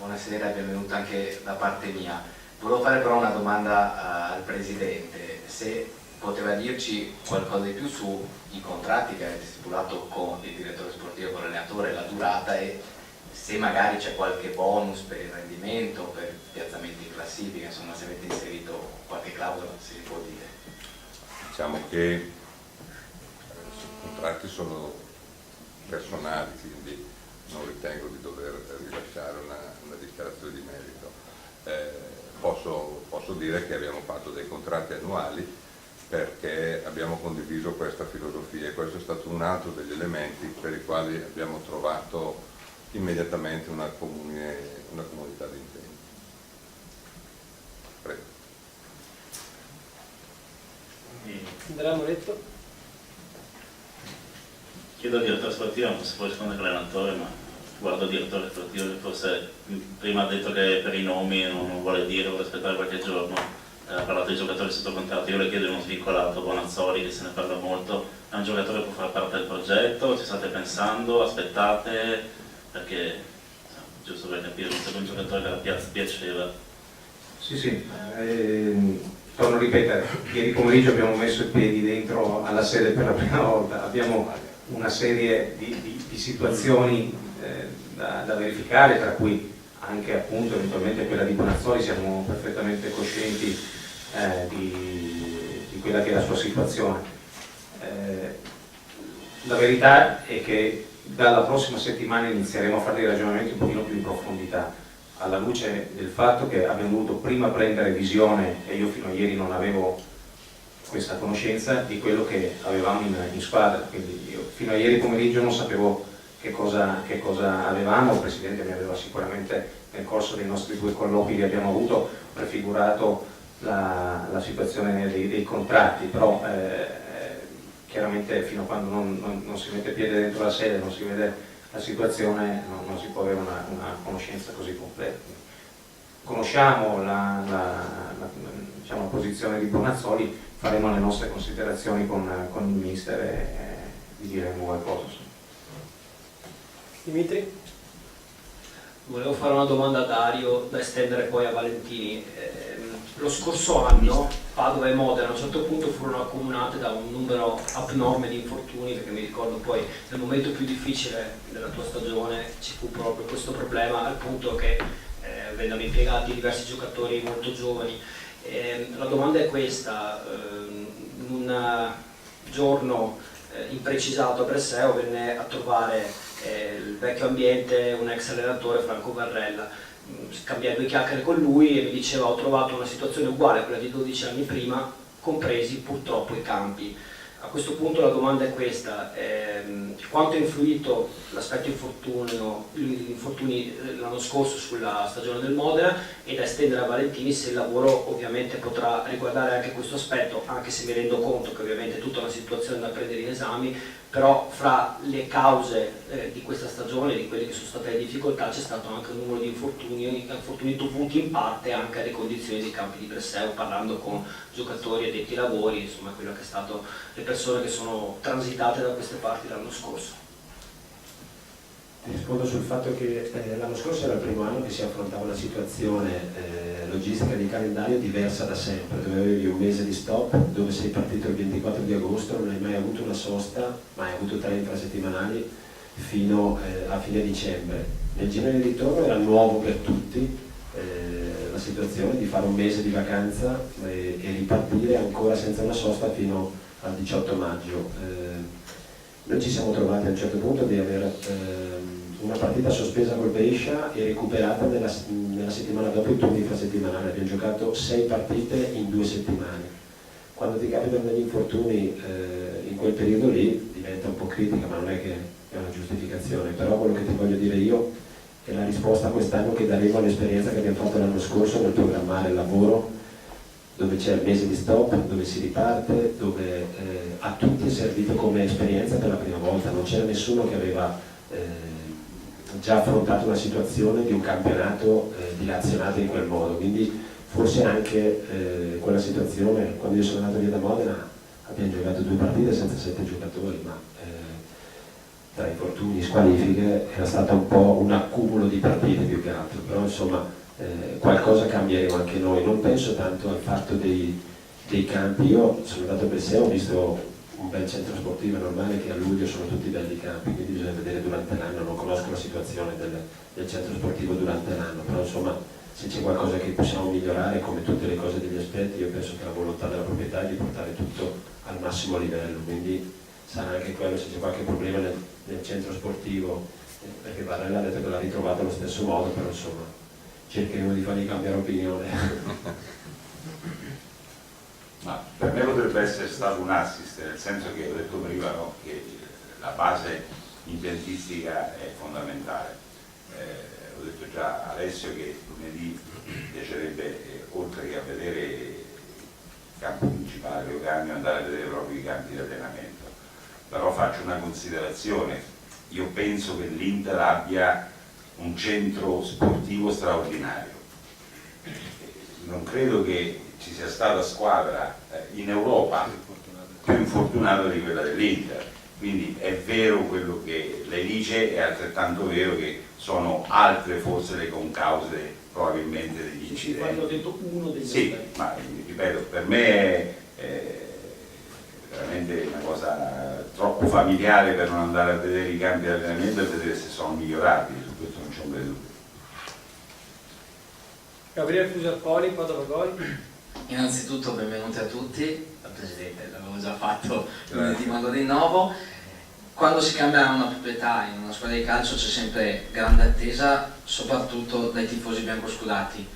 buonasera e benvenuta anche da parte mia. Volevo fare però una domanda al Presidente, se poteva dirci qualcosa di più sui contratti che avete stipulato con il direttore sportivo, con l'allenatore, la durata e se magari c'è qualche bonus per il rendimento, per piazzamenti in classifica, insomma se avete inserito qualche clausola, se si può dire. Diciamo che i contratti sono personali, quindi non ritengo di dover rilasciare una dichiarazione di merito. Posso dire che abbiamo fatto dei contratti annuali perché abbiamo condiviso questa filosofia e questo è stato un altro degli elementi per i quali abbiamo trovato immediatamente una comunità di impegno. Prego. Andrea Moretto. Chiedo al direttore sportivo, non posso poi rispondere con l'allenatore, ma guardo il direttore sportivo che forse prima ha detto che per i nomi non vuole dire, vuole aspettare qualche giorno, ha parlato di giocatori sotto contratto, io le chiedo di uno svincolato, Bonazzoli, che se ne parla molto, è un giocatore che può fare parte del progetto, ci state pensando, aspettate, perché giusto per capire, visto che è un giocatore che la piazza piaceva. Sì, torno a ripetere, ieri pomeriggio abbiamo messo i piedi dentro alla sede per la prima volta, abbiamo una serie di situazioni da verificare, tra cui anche appunto eventualmente quella di Bonazzoli. Siamo perfettamente coscienti di quella che è la sua situazione. La verità è che dalla prossima settimana inizieremo a fare dei ragionamenti un pochino più in profondità, alla luce del fatto che abbiamo dovuto prima prendere visione, e io fino a ieri non avevo questa conoscenza, di quello che avevamo in squadra. Quindi io fino a ieri pomeriggio non sapevo che cosa avevamo. Il Presidente mi aveva sicuramente nel corso dei nostri 2 colloqui che abbiamo avuto prefigurato la situazione dei contratti, però chiaramente fino a quando non si mette piede dentro la sede, non si vede la situazione, non si può avere una conoscenza così completa. Conosciamo diciamo, la posizione di Bonazzoli, faremo le nostre considerazioni con il mister e vi diremo qualcosa. Dimitri? Volevo fare una domanda a Dario da estendere poi a Valentini. Lo scorso anno Padova e Modena a un certo punto furono accomunate da un numero abnorme di infortuni, perché mi ricordo poi nel momento più difficile della tua stagione ci fu proprio questo problema, al punto che vennero impiegati diversi giocatori molto giovani. La domanda è questa: in un giorno imprecisato a Breslau venne a trovare il vecchio ambiente un ex allenatore, Franco Varrella. Scambiai 2 chiacchiere con lui e mi diceva: ho trovato una situazione uguale a quella di 12 anni prima, compresi purtroppo i campi. A questo punto la domanda è questa: quanto ha influito l'aspetto gli infortuni l'anno scorso sulla stagione del Modena, e da estendere a Valentini se il lavoro ovviamente potrà riguardare anche questo aspetto, anche se mi rendo conto che ovviamente è tutta una situazione da prendere in esame, però fra le cause di questa stagione, di quelle che sono state le difficoltà, c'è stato anche un numero di infortuni dovuti in parte anche alle condizioni dei campi di Breslau, parlando con giocatori addetti ai lavori, insomma quello che è stato le persone che sono transitate da queste parti l'anno scorso. Ti rispondo sul fatto che l'anno scorso era il primo anno che si affrontava una situazione logistica di calendario diversa da sempre, dove avevi un mese di stop, dove sei partito il 24 di agosto, non hai mai avuto una sosta, ma hai avuto 3 infrasettimanali fino a fine dicembre. Nel girone di ritorno era nuovo per tutti la situazione di fare un mese di vacanza e ripartire ancora senza una sosta fino al 18 maggio. Noi ci siamo trovati a un certo punto di avere una partita sospesa col Brescia e recuperata nella settimana dopo il turno infrasettimanale. Abbiamo giocato 6 partite in 2 settimane. Quando ti capitano degli infortuni in quel periodo lì diventa un po' critica, ma non è che è una giustificazione. Però quello che ti voglio dire io è la risposta quest'anno che daremo all'esperienza che abbiamo fatto l'anno scorso nel programmare il lavoro, dove c'è il mese di stop, dove si riparte, dove a tutti è servito come esperienza per la prima volta. Non c'era nessuno che aveva già affrontato una situazione di un campionato dilazionato in quel modo, quindi forse anche quella situazione, quando io sono andato via da Modena abbiamo giocato 2 partite senza 7 giocatori, ma tra infortuni e squalifiche era stata un po' un accumulo di partite più che altro, però insomma qualcosa cambieremo anche noi. Non penso tanto al fatto dei campi. Io sono andato a Brescia, ho visto un bel centro sportivo, è normale che a luglio sono tutti belli campi, quindi bisogna vedere durante l'anno. Non conosco la situazione del centro sportivo durante l'anno, però insomma se c'è qualcosa che possiamo migliorare, come tutte le cose degli aspetti, io penso che la volontà della proprietà è di portare tutto al massimo livello, quindi sarà anche quello se c'è qualche problema nel centro sportivo, perché Barella ha detto che l'ha ritrovato allo stesso modo, però insomma cercheremo di fargli cambiare opinione. Ma per me potrebbe essere stato un assist, nel senso che ho detto prima, no, che la base impiantistica è fondamentale. Ho detto già a Alessio che lunedì mi piacerebbe, oltre che a vedere il campo principale Leoganeo, andare a vedere proprio i campi di allenamento. Però faccio una considerazione: io penso che l'Inter abbia un centro sportivo straordinario. Non credo che ci sia stata squadra in Europa più infortunata di quella dell'Inter, quindi è vero quello che lei dice, è altrettanto vero che sono altre forse le concause probabilmente degli incidenti. Quando ho detto uno degli sì, aspetti. ma ripeto, per me è veramente una cosa troppo familiare per non andare a vedere i campi di allenamento e vedere se sono migliorabili, su questo non c'è un bel dubbio. Gabriele Fusarpoli, Padova Gol. Innanzitutto benvenuti a tutti, al Presidente l'avevo già fatto, lunedì ma lo rinnovo. Quando si cambia una proprietà in una squadra di calcio c'è sempre grande attesa, soprattutto dai tifosi biancoscudati.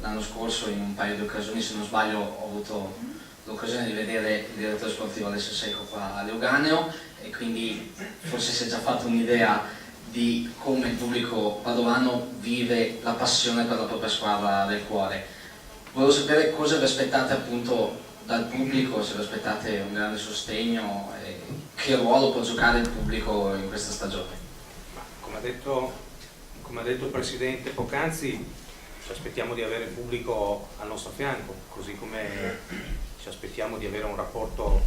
L'anno scorso in un paio di occasioni, se non sbaglio, ho avuto l'occasione di vedere il direttore sportivo Alessio Secco qua a Leoganeo e quindi forse si è già fatto un'idea di come il pubblico padovano vive la passione per la propria squadra del cuore. Volevo sapere cosa vi aspettate appunto dal pubblico, se vi aspettate un grande sostegno e che ruolo può giocare il pubblico in questa stagione. Come ha detto il Presidente poc'anzi, ci aspettiamo di avere il pubblico al nostro fianco, così come ci aspettiamo di avere un rapporto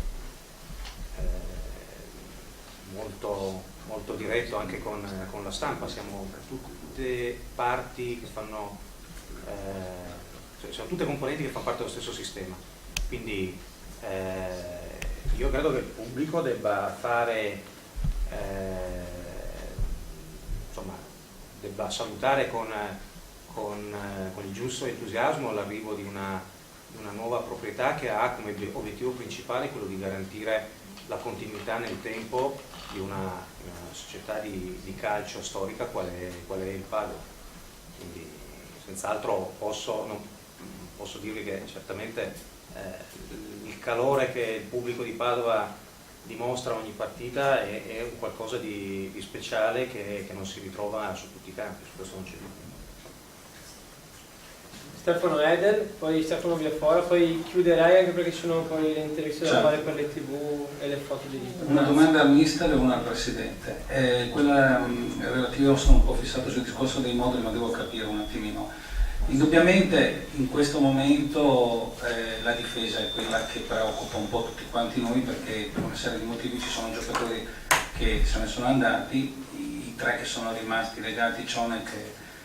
molto diretto anche con la stampa. Siamo tutte parti che fanno, sono tutte componenti che fanno parte dello stesso sistema, quindi io credo che il pubblico debba fare, insomma, debba salutare con il giusto entusiasmo l'arrivo di una nuova proprietà che ha come obiettivo principale quello di garantire la continuità nel tempo di una società di calcio storica qual è il Padova. Quindi senz'altro posso dirvi che certamente il calore che il pubblico di Padova dimostra ogni partita è un qualcosa di speciale che non si ritrova su tutti i campi, su questo non c'è dubbio. Stefano Edel, poi Stefano Viafora, poi chiuderei anche perché ci sono poi le interviste da fare per le TV e le foto di Inter. Una domanda al mister e una al Presidente. Quella relativa, sono un po' fissato sul discorso dei moduli, ma devo capire un attimino. Indubbiamente in questo momento la difesa è quella che preoccupa un po' tutti quanti noi, perché per una serie di motivi ci sono giocatori che se ne sono andati, i tre che sono rimasti legati, Cionek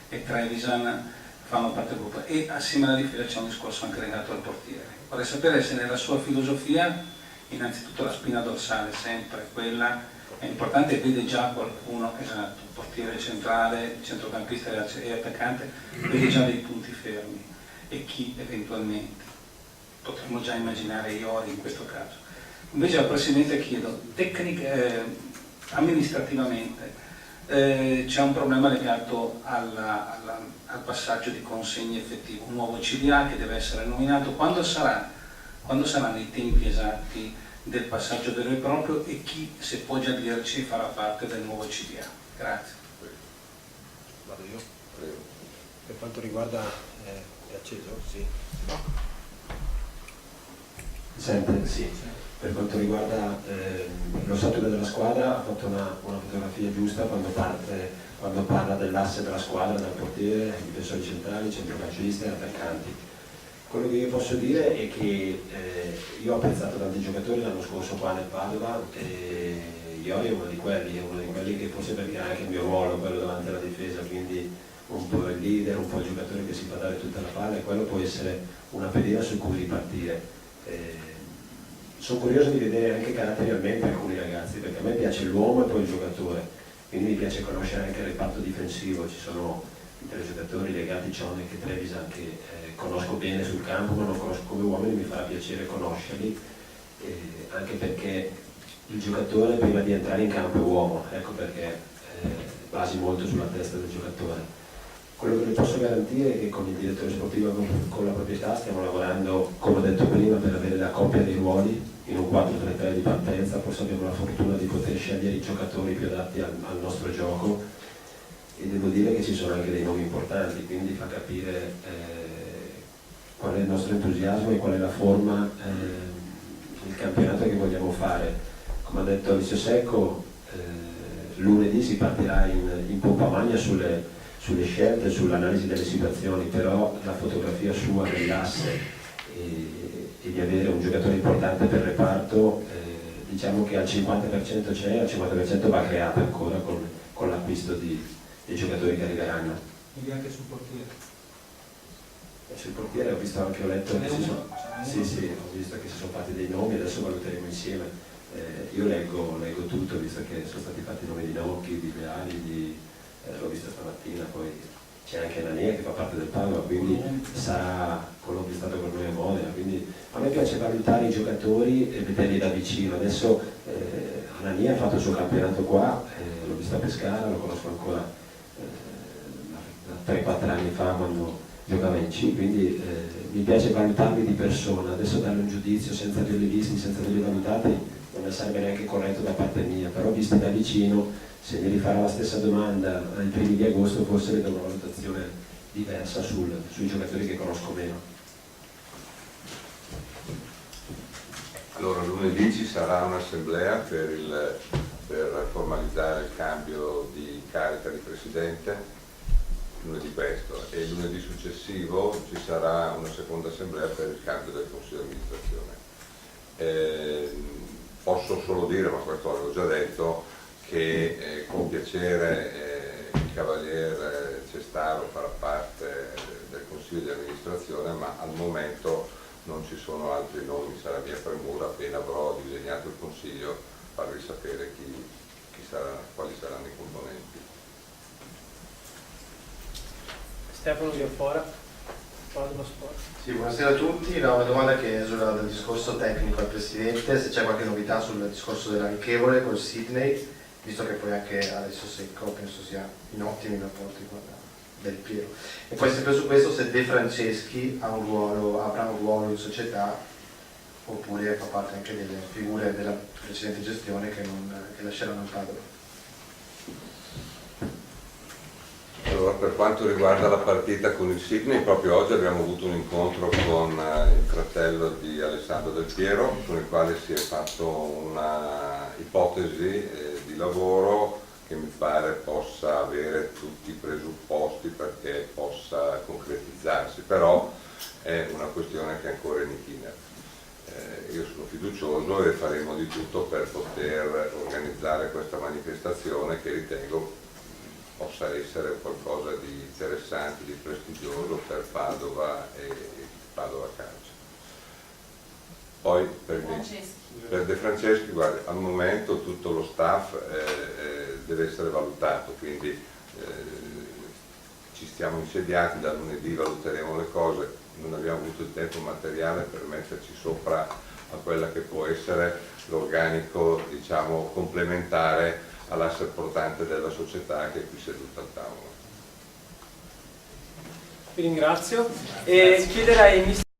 e Trevisan, fanno parte del gruppo, e assieme alla difesa c'è un discorso anche legato al portiere. Vorrei sapere se nella sua filosofia innanzitutto la spina dorsale sempre quella è importante, vede già qualcuno, esatto, portiere centrale, centrocampista e attaccante, vede già dei punti fermi, e chi eventualmente potremmo già immaginare Iori in questo caso. Invece al Presidente chiedo, amministrativamente c'è un problema legato al passaggio di consegne effettivo, un nuovo CDA che deve essere nominato. Quando saranno i tempi esatti del passaggio vero e proprio, e chi, se può già dirci, farà parte del nuovo CDA? Grazie. Vado io? Prego. Per quanto riguarda è acceso? Sì. No. Sempre sì. Per quanto riguarda lo statuto della squadra, ha fatto una fotografia giusta quando parla dell'asse della squadra, dal portiere, i difensori centrali, centrocampisti e attaccanti. Quello che io posso dire è che io ho apprezzato tanti giocatori l'anno scorso qua nel Padova e Iori è uno di quelli che forse perché ha anche il mio ruolo, quello davanti alla difesa, quindi un po' il leader, un po' il giocatore che si fa dare tutta la palla, e quello può essere una pedina su cui ripartire. Sono curioso di vedere anche caratterialmente alcuni ragazzi, perché a me piace l'uomo e poi il giocatore, quindi mi piace conoscere anche il reparto difensivo. Ci sono i tre giocatori legati, Cionek e Trevisan, che conosco bene sul campo, ma non conosco come uomini, mi farà piacere conoscerli, anche perché il giocatore prima di entrare in campo è uomo, ecco perché basi molto sulla testa del giocatore. Quello che le posso garantire è che con il direttore sportivo e con la proprietà stiamo lavorando, come ho detto prima, per avere la coppia dei ruoli in un 4-3-3 di partenza. Forse abbiamo la fortuna di poter scegliere i giocatori più adatti al nostro gioco, e devo dire che ci sono anche dei nomi importanti, quindi fa capire qual è il nostro entusiasmo e qual è la forma, il campionato che vogliamo fare. Come ha detto Alessio Secco, lunedì si partirà in pompa magna sulle scelte, sull'analisi delle situazioni, però la fotografia sua dell'asse e di avere un giocatore importante per il reparto, diciamo che al 50% c'è, al 50% va creata ancora con l'acquisto dei giocatori che arriveranno. Quindi anche sul portiere. Sul portiere ho visto anche, ho letto che ho visto che si sono fatti dei nomi, adesso valuteremo insieme. Io leggo tutto, visto che sono stati fatti nomi di Nocchi, di Leali, l'ho visto stamattina, poi c'è anche Nania che fa parte del Padova, quindi sarà quello che è stato con noi a Modena, quindi a me piace valutare i giocatori e vederli da vicino. Adesso Nania ha fatto il suo campionato qua, l'ho visto a Pescara, lo conosco ancora da 3-4 anni fa quando giocava in C, quindi mi piace valutarli di persona. Adesso darle un giudizio senza averli visti, senza averli valutati, non mi sarebbe neanche corretto da parte mia, però visti da vicino, se mi rifarà la stessa domanda ai primi di agosto, forse vedo una valutazione diversa sui giocatori che conosco meno. Allora, lunedì ci sarà un'assemblea per formalizzare il cambio di carica di presidente, lunedì questo, e lunedì successivo ci sarà una seconda assemblea per il cambio del consiglio di amministrazione. Posso solo dire, ma questo l'avevo già detto, che con piacere il Cavaliere Cestaro farà parte del Consiglio di amministrazione, ma al momento non ci sono altri nomi. Sarà mia premura, appena avrò disegnato il Consiglio, farvi sapere quali saranno i componenti. Stefano Viafora, Padova Sport. Sì, buonasera a tutti. Una domanda che esula dal discorso tecnico al Presidente, se c'è qualche novità sul discorso dell'amichevole col Sydney, visto che poi anche Alessio Secco penso sia in ottimi rapporti con Del Piero. E poi sempre su questo, se De Franceschi avrà un ruolo in società oppure fa parte anche delle figure della precedente gestione che lasceranno il Padova. Allora, per quanto riguarda la partita con il Sydney, proprio oggi abbiamo avuto un incontro con il fratello di Alessandro Del Piero, con il quale si è fatto una ipotesi di lavoro che mi pare possa avere tutti i presupposti perché possa concretizzarsi, però è una questione che è ancora in itinere. Io sono fiducioso e faremo di tutto per poter organizzare questa manifestazione che ritengo possa essere qualcosa di interessante, di prestigioso per Padova e Padova Calcio. Poi per De Franceschi, guardi, al momento tutto lo staff deve essere valutato, quindi ci stiamo insediati, da lunedì valuteremo le cose, non abbiamo avuto il tempo materiale per metterci sopra a quella che può essere l'organico, diciamo, complementare all'asse portante della società che è qui seduta al tavolo. Vi ringrazio e chiederei